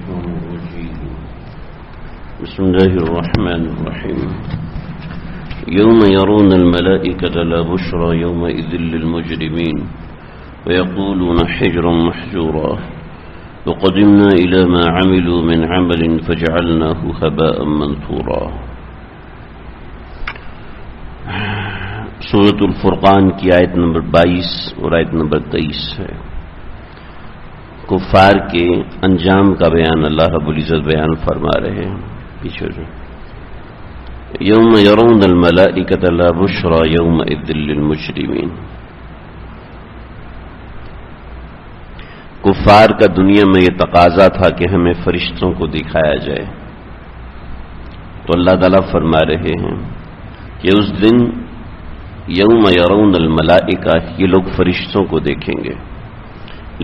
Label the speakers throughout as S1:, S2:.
S1: الشيطان الرجيم بسم الله الرحمن الرحيم يوم يرون الملائكة لا بشرى يومئذ للمجرمين ويقولون حجرا محجورا وقدمنا إلى ما عملوا من عمل فجعلناه هباء منثورا. سورة الفرقان کی آیت نمبر 22 اور آیت نمبر 23 ہے. کفار کے انجام کا بیان اللہ رب العزت بیان فرما رہے ہیں. پیچھے جو یوم یرون الملائکۃ لا بشرى یومئذ للمجرمین. کفار کا دنیا میں یہ تقاضا تھا کہ ہمیں فرشتوں کو دکھایا جائے، تو اللہ تعالیٰ فرما رہے ہیں کہ اس دن یوم یرون الملائکہ یہ لوگ فرشتوں کو دیکھیں گے،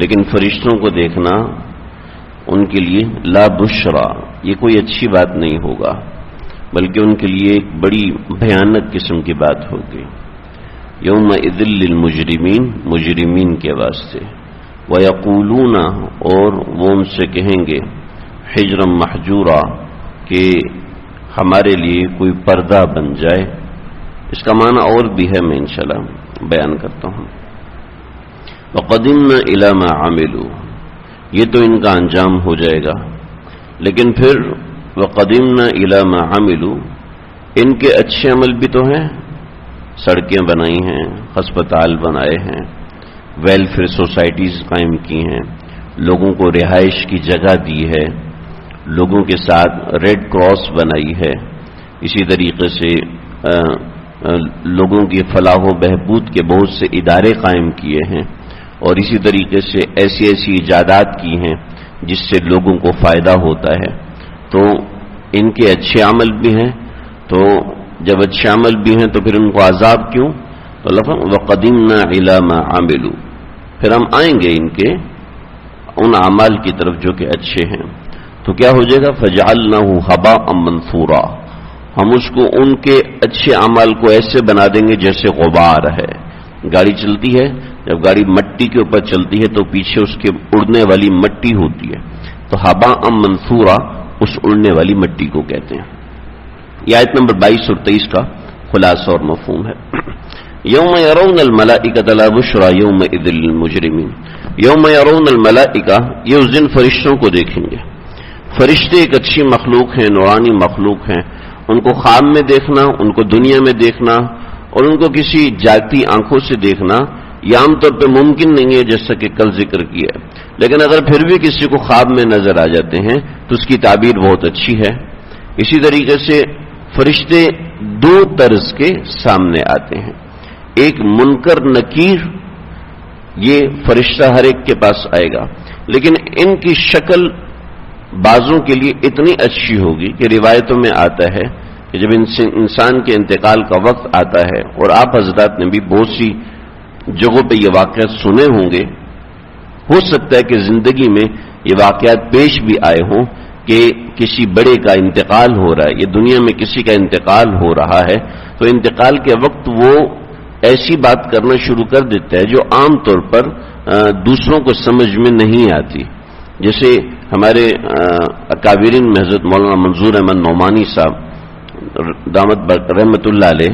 S1: لیکن فرشتوں کو دیکھنا ان کے لیے لا بشرا، یہ کوئی اچھی بات نہیں ہوگا، بلکہ ان کے لیے ایک بڑی بھیانک قسم کی بات ہوگی. یومئذ للمجرمین، مجرمین کے واسطے. وَيَقُولُونَ، اور وہ ان سے کہیں گے حجرا محجورا، کہ ہمارے لیے کوئی پردہ بن جائے. اس کا معنی اور بھی ہے، میں انشاءاللہ بیان کرتا ہوں. وَقَدِمْنَا إِلَى مَا عَمِلُوا، یہ تو ان کا انجام ہو جائے گا، لیکن پھر وَقَدِمْنَا إِلَى مَا عَمِلُوا، ان کے اچھے عمل بھی تو ہیں. سڑکیں بنائی ہیں، ہسپتال بنائے ہیں، ویلفیئر سوسائٹیز قائم کی ہیں، لوگوں کو رہائش کی جگہ دی ہے، لوگوں کے ساتھ ریڈ کراس بنائی ہے، اسی طریقے سے لوگوں کی فلاح و بہبود کے بہت سے ادارے قائم کیے ہیں، اور اسی طریقے سے ایسی ایجادات کی ہیں جس سے لوگوں کو فائدہ ہوتا ہے. تو ان کے اچھے عمل بھی ہیں، تو جب اچھے عمل بھی ہیں تو پھر ان کو عذاب کیوں؟ تو وَقَدِمْنَا إِلَى مَا عَمِلُوا، پھر ہم آئیں گے ان کے ان اعمال کی طرف جو کہ اچھے ہیں. تو کیا ہو جائے گا؟ فَجَعَلْنَاهُ هَبَاءً مَنثُورًا، ہم اس کو ان کے اچھے اعمال کو ایسے بنا دیں گے جیسے غبار ہے. گاڑی چلتی ہے، جب گاڑی مٹی کے اوپر چلتی ہے تو پیچھے اس کے اڑنے والی مٹی ہوتی ہے، تو هَبَاءً مَنثُورًا اس اڑنے والی مٹی کو کہتے ہیں. یہ آیت نمبر 22 اور 23 کا خلاصہ اور مفہوم ہے. یوم یرون الملائکۃ لا بشری یومئذ للمجرمین. یوم یرون الملائکہ، یہ اس دن فرشتوں کو دیکھیں گے. فرشتے ایک اچھی مخلوق ہیں، نورانی مخلوق ہیں. ان کو خواب میں دیکھنا، ان کو دنیا میں دیکھنا، اور ان کو کسی جاگتی آنکھوں سے دیکھنا یہ عام طور پہ ممکن نہیں ہے، جیسا کہ کل ذکر کیا ہے. لیکن اگر پھر بھی کسی کو خواب میں نظر آ جاتے ہیں تو اس کی تعبیر بہت اچھی ہے. اسی طریقے سے فرشتے دو طرز کے سامنے آتے ہیں. ایک منکر نکیر، یہ فرشتہ ہر ایک کے پاس آئے گا، لیکن ان کی شکل بعضوں کے لیے اتنی اچھی ہوگی کہ روایتوں میں آتا ہے کہ جب انسان کے انتقال کا وقت آتا ہے، اور آپ حضرات نے بھی بہت سی جگہوں پہ یہ واقعات سنے ہوں گے، ہو سکتا ہے کہ زندگی میں یہ واقعات پیش بھی آئے ہوں کہ کسی بڑے کا انتقال ہو رہا ہے، یہ دنیا میں کسی کا انتقال ہو رہا ہے، تو انتقال کے وقت وہ ایسی بات کرنا شروع کر دیتا ہے جو عام طور پر دوسروں کو سمجھ میں نہیں آتی. جیسے ہمارے اکابرین میں حضرت مولانا منظور احمد نعمانی صاحب دامت رحمت اللہ علیہ،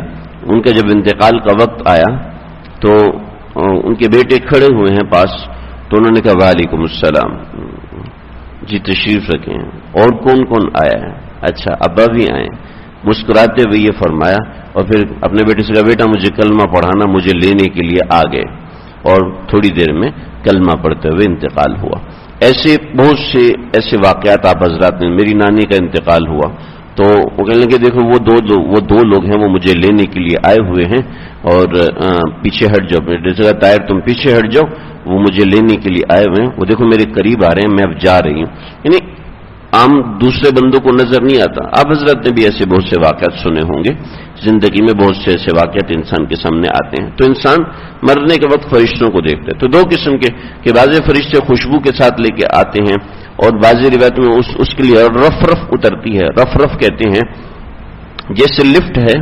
S1: ان کا جب انتقال کا وقت آیا تو ان کے بیٹے کھڑے ہوئے ہیں پاس، تو انہوں نے کہا وعلیکم السلام، جی تشریف رکھیں، اور کون کون آیا ہے؟ اچھا ابا بھی آئے. مسکراتے ہوئے یہ فرمایا، اور پھر اپنے بیٹے سے کہا بیٹا مجھے کلمہ پڑھانا، مجھے لینے کے لیے آ گئے، اور تھوڑی دیر میں کلمہ پڑھتے ہوئے انتقال ہوا. ایسے بہت سے ایسے واقعات آپ حضرات نے. میری نانی کا انتقال ہوا تو وہ کہنے لگے دیکھو وہ دو لوگ ہیں، وہ مجھے لینے کے لیے آئے ہوئے ہیں، اور پیچھے ہٹ جاؤ. جیسے کہا طاہر تم پیچھے ہٹ جاؤ، وہ مجھے لینے کے لیے آئے ہوئے ہیں، وہ دیکھو میرے قریب آ رہے ہیں، میں اب جا رہی ہوں. یعنی عام دوسرے بندوں کو نظر نہیں آتا. آپ حضرات نے بھی ایسے بہت سے واقعات سنے ہوں گے، زندگی میں بہت سے ایسے واقعات انسان کے سامنے آتے ہیں. تو انسان مرنے کے وقت فرشتوں کو دیکھتا ہے. تو دو قسم کے کہ بعض فرشتے خوشبو کے ساتھ لے کے آتے ہیں، اور بعض روایت میں اس کے لیے رف رف اترتی ہے. رف رف کہتے ہیں جیسے لفٹ ہے،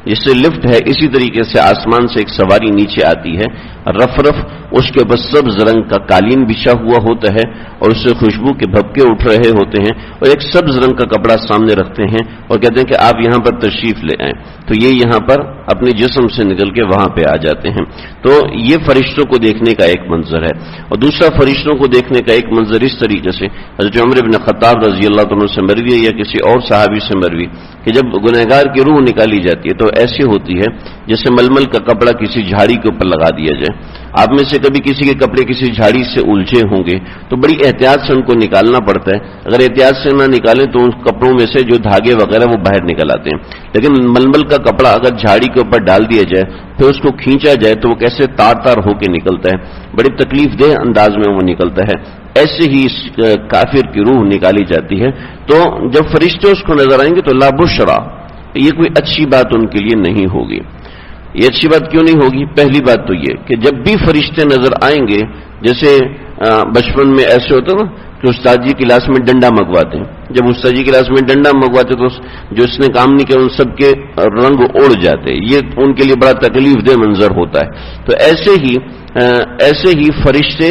S1: جس سے لفٹ ہے، اسی طریقے سے آسمان سے ایک سواری نیچے آتی ہے، رف رف، اس کے اوپر سبز رنگ کا قالین بچھا ہوا ہوتا ہے اور اس سے خوشبو کے بھبکے اٹھ رہے ہوتے ہیں، اور ایک سبز رنگ کا کپڑا سامنے رکھتے ہیں اور کہتے ہیں کہ آپ یہاں پر تشریف لے آئیں، تو یہ یہاں پر اپنے جسم سے نکل کے وہاں پہ آ جاتے ہیں۔ تو یہ فرشتوں کو دیکھنے کا ایک منظر ہے۔ اور دوسرا فرشتوں کو دیکھنے کا ایک منظر اس طریقے سے حضرت عمر بن خطاب رضی اللہ عنہ سے مروی ہے یا کسی اور صحابی سے مروی کہ جب گنہگار کی روح نکالی جاتی ہے تو ایسی ہوتی ہے جیسے ململ کا کپڑا کسی جھاڑی کے اوپر لگا دیا جائے۔ آپ میں سے کبھی کسی کے کپڑے کسی جھاڑی سے الجھے ہوں گے تو بڑی احتیاط سے ان کو نکالنا پڑتا ہے، اگر احتیاط سے نہ نکالیں تو ان کپڑوں میں سے جو دھاگے وغیرہ وہ باہر نکل آتے ہیں، لیکن ململ کا کپڑا اگر جھاڑی کے اوپر ڈال دیا جائے پھر اس کو کھینچا جائے تو وہ کیسے تار تار ہو کے نکلتا ہے، بڑی تکلیف دہ انداز میں وہ نکلتا ہے۔ ایسے ہی اس کافر کی روح نکالی جاتی ہے، تو جب فرشتے اس کو نظر آئیں گے تو لا بشرا، یہ کوئی اچھی بات ان کے لیے نہیں ہوگی۔ یہ اچھی بات کیوں نہیں ہوگی؟ پہلی بات تو یہ کہ جب بھی فرشتے نظر آئیں گے، جیسے بچپن میں ایسے ہوتا نا کہ استاد جی کلاس میں ڈنڈا منگواتے ہیں، جب استاد جی کلاس میں ڈنڈا منگواتے تو جو اس نے کام نہیں کیا ان سب کے رنگ اڑ جاتے، یہ ان کے لیے بڑا تکلیف دہ منظر ہوتا ہے۔ تو ایسے ہی فرشتے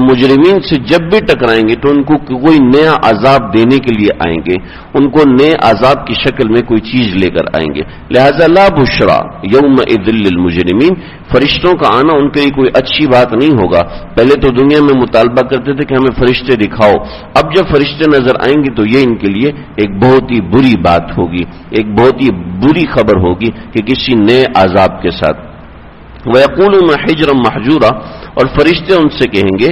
S1: مجرمین سے جب بھی ٹکرائیں گے تو ان کو کوئی نیا عذاب دینے کے لیے آئیں گے، ان کو نئے عذاب کی شکل میں کوئی چیز لے کر آئیں گے، لہذا لا بشرا یومئذ للمجرمین، فرشتوں کا آنا ان کے لیے کوئی اچھی بات نہیں ہوگا۔ پہلے تو دنیا میں مطالبہ کرتے تھے کہ ہمیں فرشتے دکھاؤ، اب جب فرشتے نظر آئیں گے تو یہ ان کے لیے ایک بہت ہی بری بات ہوگی، ایک بہت ہی بری خبر ہوگی کہ کسی نئے عذاب کے ساتھ۔ وَيَقُولُونَ حِجْرًا مَحْجُورًا، اور فرشتے ان سے کہیں گے،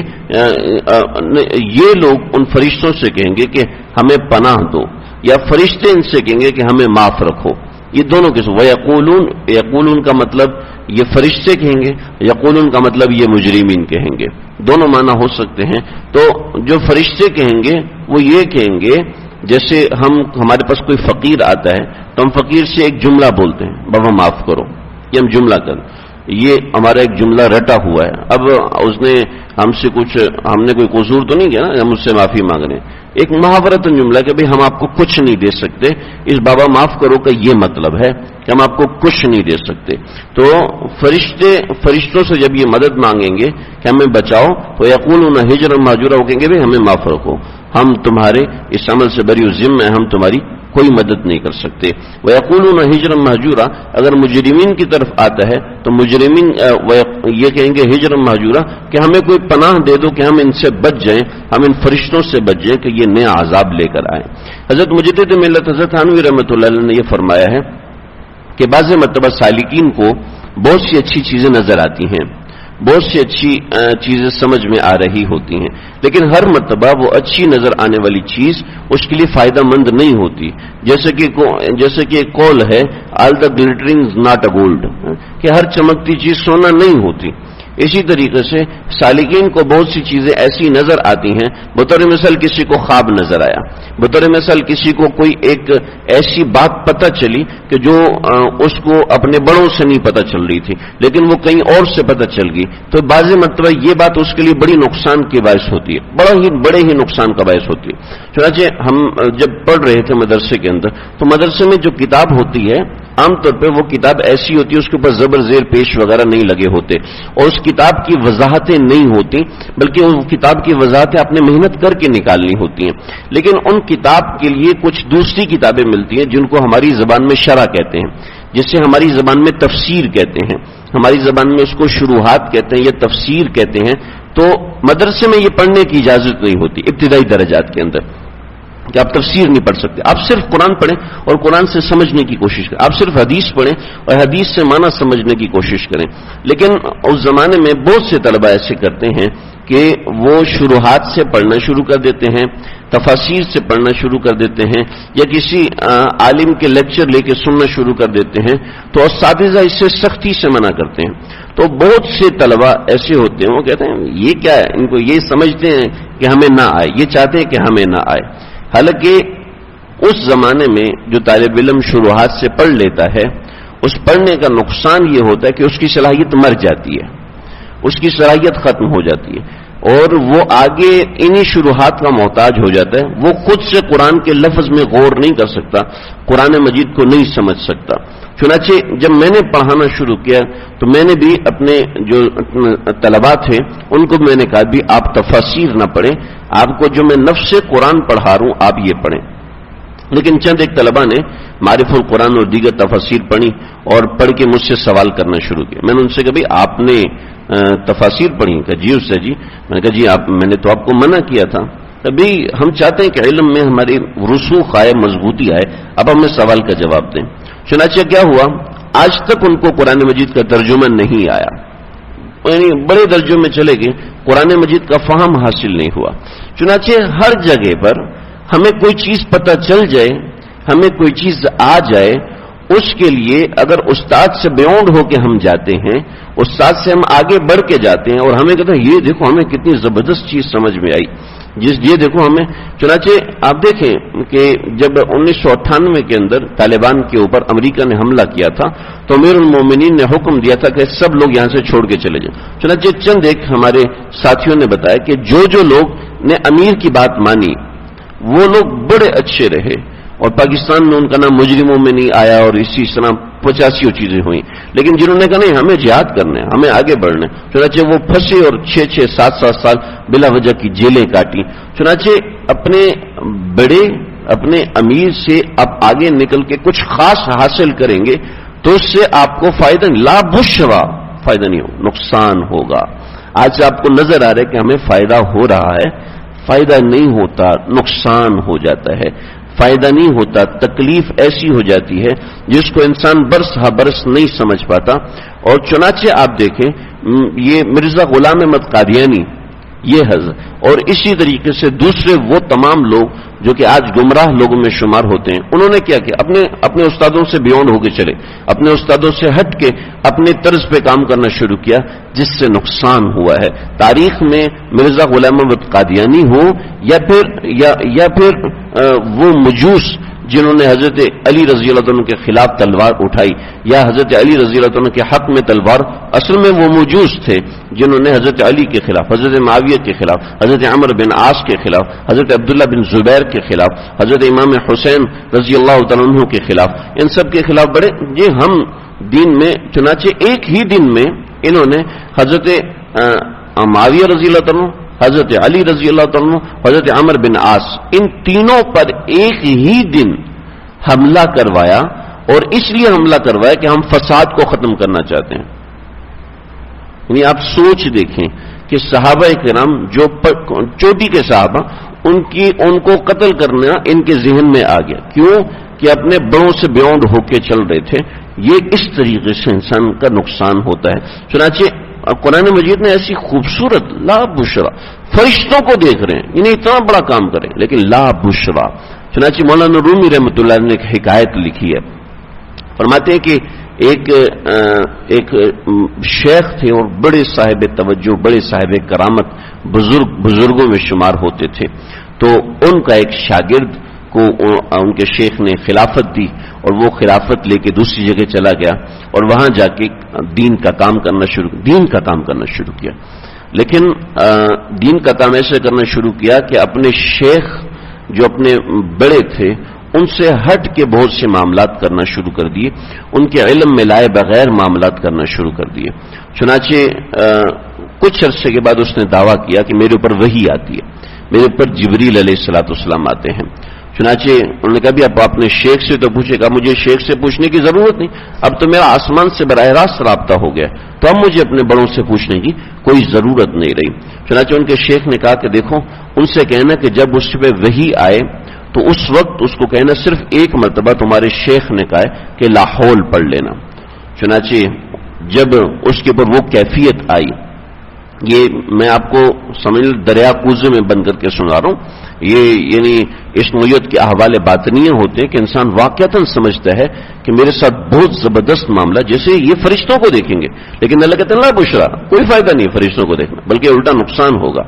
S1: یہ لوگ ان فرشتوں سے کہیں گے کہ ہمیں پناہ دو، یا فرشتے ان سے کہیں گے کہ ہمیں معاف رکھو۔ یہ دونوں کے یقولون کا مطلب یہ فرشتے کہیں گے، یقولون کا مطلب یہ مجرمین کہیں گے، دونوں معنی ہو سکتے ہیں۔ تو جو فرشتے کہیں گے وہ یہ کہیں گے، جیسے ہمارے پاس کوئی فقیر آتا ہے تو ہم فقیر سے ایک جملہ بولتے ہیں، بابا معاف کرو، یہ ہم جملہ کریں، یہ ہمارا ایک جملہ رٹا ہوا ہے، اب اس نے ہم نے کوئی قصور تو نہیں کیا نا، ہم اس سے معافی مانگ رہے ہیں، ایک محاورتاً جملہ کہ بھئی ہم آپ کو کچھ نہیں دے سکتے، اس بابا معاف کرو کا یہ مطلب ہے کہ ہم آپ کو کچھ نہیں دے سکتے۔ تو فرشتوں سے جب یہ مدد مانگیں گے کہ ہمیں بچاؤ تو یقولون حجرا مہجورا، وہ کہیں گے بھئی ہمیں معاف رکھو، ہم تمہارے اس عمل سے بری ذمہ ہیں، ہم تمہاری کوئی مدد نہیں کر سکتے۔ وَيَقُولُونَ حِجْرًا مَحْجُورًا، اگر مجرمین کی طرف آتا ہے تو مجرمین یہ کہیں گے حجرًا مہجورا کہ ہمیں کوئی پناہ دے دو کہ ہم ان سے بچ جائیں، ہم ان فرشتوں سے بچ جائیں کہ یہ نیا عذاب لے کر آئیں۔ حضرت مجدد ملت حضرت تھانوی رحمۃ اللہ علیہ نے یہ فرمایا ہے کہ بعض مرتبہ سالکین کو بہت سی اچھی چیزیں نظر آتی ہیں، بہت سی اچھی چیزیں سمجھ میں آ رہی ہوتی ہیں، لیکن ہر مرتبہ وہ اچھی نظر آنے والی چیز اس کے لیے فائدہ مند نہیں ہوتی۔ جیسے کہ ایک قول ہے، آل دا گلٹرنگ از ناٹ اے گولڈ، کہ ہر چمکتی چیز سونا نہیں ہوتی۔ اسی طریقے سے سالکین کو بہت سی چیزیں ایسی نظر آتی ہیں، بطور مثال کسی کو خواب نظر آیا، بطور مثال کسی کو کوئی ایک ایسی بات پتہ چلی کہ جو اس کو اپنے بڑوں سے نہیں پتہ چل رہی تھی لیکن وہ کہیں اور سے پتہ چل گئی، تو بعض مرتبہ یہ بات اس کے لیے بڑی نقصان کی باعث ہوتی ہے، بڑے ہی نقصان کا باعث ہوتی ہے۔ چنانچہ ہم جب پڑھ رہے تھے مدرسے کے اندر تو مدرسے میں جو کتاب ہوتی ہے عام طور پہ وہ کتاب ایسی ہوتی ہے اس کے اوپر زبر زیر پیش وغیرہ نہیں لگے ہوتے اور اس کتاب کی وضاحتیں نہیں ہوتی، بلکہ وہ کتاب کی وضاحتیں آپ نے محنت کر کے نکالنی ہوتی ہیں، لیکن ان کتاب کے لیے کچھ دوسری کتابیں ملتی ہیں جن کو ہماری زبان میں شرح کہتے ہیں، جسے ہماری زبان میں تفسیر کہتے ہیں، ہماری زبان میں اس کو شروحات کہتے ہیں یا تفسیر کہتے ہیں۔ تو مدرسے میں یہ پڑھنے کی اجازت نہیں ہوتی ابتدائی درجات کے اندر کہ آپ تفسیر نہیں پڑھ سکتے، آپ صرف قرآن پڑھیں اور قرآن سے سمجھنے کی کوشش کریں، آپ صرف حدیث پڑھیں اور حدیث سے معنی سمجھنے کی کوشش کریں۔ لیکن اس زمانے میں بہت سے طلبہ ایسے کرتے ہیں کہ وہ شروحات سے پڑھنا شروع کر دیتے ہیں، تفاسیر سے پڑھنا شروع کر دیتے ہیں، یا کسی عالم کے لیکچر لے کے سننا شروع کر دیتے ہیں، تو اساتذہ اس سے سختی سے منع کرتے ہیں۔ تو بہت سے طلبہ ایسے ہوتے ہیں وہ کہتے ہیں یہ کیا ہے، ان کو یہ سمجھتے ہیں کہ ہمیں نہ آئے، یہ چاہتے ہیں کہ ہمیں نہ آئے۔ حالانکہ اس زمانے میں جو طالب علم شروحات سے پڑھ لیتا ہے اس پڑھنے کا نقصان یہ ہوتا ہے کہ اس کی صلاحیت مر جاتی ہے، اس کی صلاحیت ختم ہو جاتی ہے، اور وہ آگے انہی شروحات کا محتاج ہو جاتا ہے. وہ خود سے قرآن کے لفظ میں غور نہیں کر سکتا, قرآن مجید کو نہیں سمجھ سکتا. چنانچہ جب میں نے پڑھانا شروع کیا تو میں نے بھی اپنے جو طلباء تھے ان کو میں نے کہا بھی آپ تفاسیر نہ پڑھیں, آپ کو جو میں نفس قرآن پڑھا رہا ہوں آپ یہ پڑھیں. لیکن چند ایک طلباء نے معرف القرآن اور دیگر تفاسیر پڑھی اور پڑھ کے مجھ سے سوال کرنا شروع کیا. میں نے ان سے کہا بھائی آپ نے تفاسیر پڑھی؟ کہ جی اس سے جی. میں نے کہا جی میں نے تو آپ کو منع کیا تھا. ابھی ہم چاہتے ہیں کہ علم میں ہماری رسوخ آئے, مضبوطی آئے, اب ہمیں سوال کا جواب دیں. چنانچہ کیا ہوا, آج تک ان کو قرآن مجید کا ترجمہ نہیں آیا, یعنی بڑے درجوں میں چلے گئے, قرآن مجید کا فہم حاصل نہیں ہوا. چنانچہ ہر جگہ پر ہمیں کوئی چیز پتہ چل جائے, ہمیں کوئی چیز آ جائے, اس کے لیے اگر استاد سے بیونڈ ہو کے ہم جاتے ہیں, استاد سے ہم آگے بڑھ کے جاتے ہیں اور ہمیں کہتے ہیں یہ دیکھو ہمیں کتنی زبردست چیز سمجھ میں آئی, یہ دیکھو ہمیں. چنانچہ آپ دیکھیں کہ جب 1998 کے اندر طالبان کے اوپر امریکہ نے حملہ کیا تھا تو امیر المومنین نے حکم دیا تھا کہ سب لوگ یہاں سے چھوڑ کے چلے جائیں. چنانچہ چند ایک ہمارے ساتھیوں نے بتایا کہ جو لوگ نے امیر کی بات مانی وہ لوگ بڑے اچھے رہے اور پاکستان میں ان کا نام مجرموں میں نہیں آیا اور اسی طرح 85 چیزیں ہوئیں. لیکن جنہوں نے کہا نہیں ہمیں جہاد کرنا ہے, ہمیں آگے بڑھنا ہے, چنانچہ وہ پھنسے اور 6-6, 7-7 سال بلا وجہ کی جیلیں کاٹی. چنانچہ اپنے بڑے اپنے امیر سے اب آگے نکل کے کچھ خاص حاصل کریں گے تو اس سے آپ کو فائدہ نہیں, لا بشرا, فائدہ نہیں ہو, نقصان ہوگا. آج آپ کو نظر آ رہا ہے کہ ہمیں فائدہ ہو رہا ہے, فائدہ نہیں ہوتا, نقصان ہو جاتا ہے. فائدہ نہیں ہوتا, تکلیف ایسی ہو جاتی ہے جس کو انسان برس ہا برس نہیں سمجھ پاتا. اور چنانچہ آپ دیکھیں یہ مرزا غلام احمد قادیانی یہ حضرت اور اسی طریقے سے دوسرے وہ تمام لوگ جو کہ آج گمراہ لوگوں میں شمار ہوتے ہیں, انہوں نے کیا کیا, اپنے استادوں سے بیونڈ ہو کے چلے, اپنے استادوں سے ہٹ کے اپنے طرز پہ کام کرنا شروع کیا جس سے نقصان ہوا ہے. تاریخ میں مرزا غلام احمد قادیانی ہو یا پھر وہ مجوس جنہوں نے حضرت علی رضی اللہ عنہ کے خلاف تلوار اٹھائی, یا حضرت علی رضی اللہ عنہ کے حق میں تلوار, اصل میں وہ مجوس تھے جنہوں نے حضرت علی کے خلاف, حضرت معاویہ کے خلاف, حضرت عمر بن عاص کے خلاف, حضرت عبداللہ بن زبیر کے خلاف, حضرت امام حسین رضی اللہ تعالیٰ عنہ کے خلاف, ان سب کے خلاف بڑے یہ ہم دین میں. چنانچہ ایک ہی دن میں انہوں نے حضرت معاویہ رضی اللہ عنہ, حضرت علی رضی اللہ عنہ, حضرت عمر بن عاص, ان تینوں پر ایک ہی دن حملہ کروایا. اور اس لیے حملہ کروایا کہ ہم فساد کو ختم کرنا چاہتے ہیں. یعنی آپ سوچ دیکھیں کہ صحابہ کرام جو چوٹی کے صحابہ ان کو قتل کرنا ان کے ذہن میں آ گیا. کیوں کہ اپنے بڑوں سے بیونڈ ہو کے چل رہے تھے. یہ اس طریقے سے انسان کا نقصان ہوتا ہے. چنانچہ قرآن مجید نے ایسی خوبصورت لا بشرا, فرشتوں کو دیکھ رہے ہیں, انہیں اتنا بڑا کام کریں لیکن لا بشرا. چنانچہ مولانا رومی رحمۃ اللہ نے ایک حکایت لکھی ہے, فرماتے ہیں کہ ایک شیخ تھے اور بڑے صاحب توجہ, بڑے صاحب کرامت, بزرگوں میں شمار ہوتے تھے. تو ان کا ایک شاگرد کو ان کے شیخ نے خلافت دی اور وہ خلافت لے کے دوسری جگہ چلا گیا اور وہاں جا کے دین کا کام کرنا شروع کیا. لیکن دین کا کام ایسے کرنا شروع کیا کہ اپنے شیخ جو اپنے بڑے تھے ان سے ہٹ کے بہت سے معاملات کرنا شروع کر دیے, ان کے علم میں لائے بغیر معاملات کرنا شروع کر دیے. چنانچہ کچھ عرصے کے بعد اس نے دعویٰ کیا کہ میرے اوپر وحی آتی ہے, میرے اوپر جبریل علیہ الصلوۃ والسلام آتے ہیں. چنانچہ انہوں نے کہا بھی اب اپنے شیخ سے تو پوچھے گا, مجھے شیخ سے پوچھنے کی ضرورت نہیں, اب تو میرا آسمان سے براہ راست رابطہ ہو گیا, تو اب مجھے اپنے بڑوں سے پوچھنے کی کوئی ضرورت نہیں رہی. چنانچہ ان کے شیخ نے کہا کہ دیکھو ان سے کہنا کہ جب اس پہ وحی آئے تو اس وقت اس کو کہنا صرف ایک مرتبہ تمہارے شیخ نے کہا ہے کہ لاحول پڑھ لینا. چنانچہ جب اس کے اوپر وہ کیفیت آئی, یہ میں آپ کو سمجھ دریا کوزے میں بند کر کے سنا رہا ہوں, یہ یعنی اس نوعیت کے احوال باطنیہ ہوتے ہیں کہ انسان واقعتاً سمجھتا ہے کہ میرے ساتھ بہت زبردست معاملہ, جیسے یہ فرشتوں کو دیکھیں گے لیکن اللہ کہتے ہیں لا بشرا, کوئی فائدہ نہیں فرشتوں کو دیکھنا بلکہ الٹا نقصان ہوگا.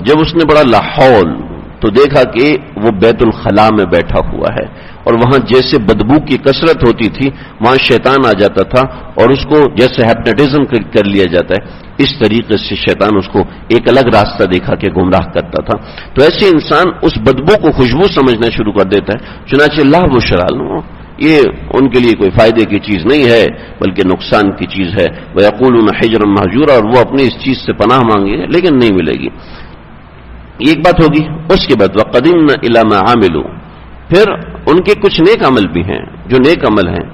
S1: جب اس نے پڑھا لاحول تو دیکھا کہ وہ بیت الخلاء میں بیٹھا ہوا ہے اور وہاں جیسے بدبو کی کثرت ہوتی تھی وہاں شیطان آ جاتا تھا اور اس کو جیسے ہیپنوٹزم کر لیا جاتا ہے اس طریقے سے شیطان اس کو ایک الگ راستہ دکھا کے گمراہ کرتا تھا. تو ایسے انسان اس بدبو کو خوشبو سمجھنا شروع کر دیتا ہے. چنانچہ اللہ بشرا یہ ان کے لیے کوئی فائدے کی چیز نہیں ہے بلکہ نقصان کی چیز ہے. وَيَقُولُونَ حِجْرًا مَحْجُورًا، اور وہ اپنی اس چیز سے پناہ مانگیں گے لیکن نہیں ملے گی. یہ ایک بات ہوگی. اس کے بعد وَقَدِمْنَا إِلَىٰ مَا عَمِلُوا، پھر ان کے کچھ نیک عمل بھی ہیں جو نیک عمل ہیں.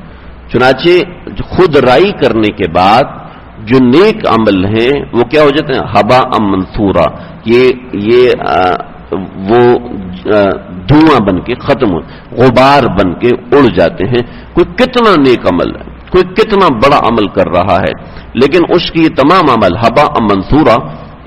S1: چنانچہ خود رائی کرنے کے بعد جو نیک عمل ہیں وہ کیا ہو جاتے ہیں؟ ہباء منثورا، یہ وہ دھواں بن کے ختم ہو، غبار بن کے اڑ جاتے ہیں. کوئی کتنا نیک عمل ہے، کوئی کتنا بڑا عمل کر رہا ہے، لیکن اس کی یہ تمام عمل ہباء منثورا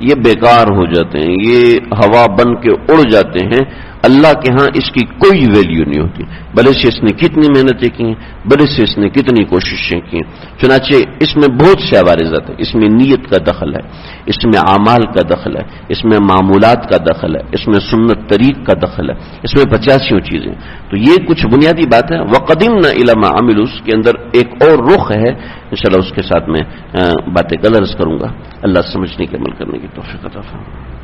S1: یہ بیکار ہو جاتے ہیں، یہ ہوا بن کے اڑ جاتے ہیں. اللہ کے ہاں اس کی کوئی ویلیو نہیں ہوتی، بھلے سے اس نے کتنی محنتیں کی ہیں، بھلے سے اس نے کتنی کوششیں کی ہیں. چنانچہ اس میں بہت سے عوارضات ہیں. اس میں نیت کا دخل ہے، اس میں اعمال کا دخل ہے، اس میں معمولات کا دخل ہے، اس میں سنت طریق کا دخل ہے، اس میں 85 چیزیں. تو یہ کچھ بنیادی بات ہے. وَقَدِمْنَا إِلَىٰ مَا عَمِلُوا، اس کے اندر ایک اور رخ ہے. انشاءاللہ اس کے ساتھ میں باتیں کل عرض کروں گا. اللہ سمجھنے کے عمل کرنے کی توفیق عطا فرمائے.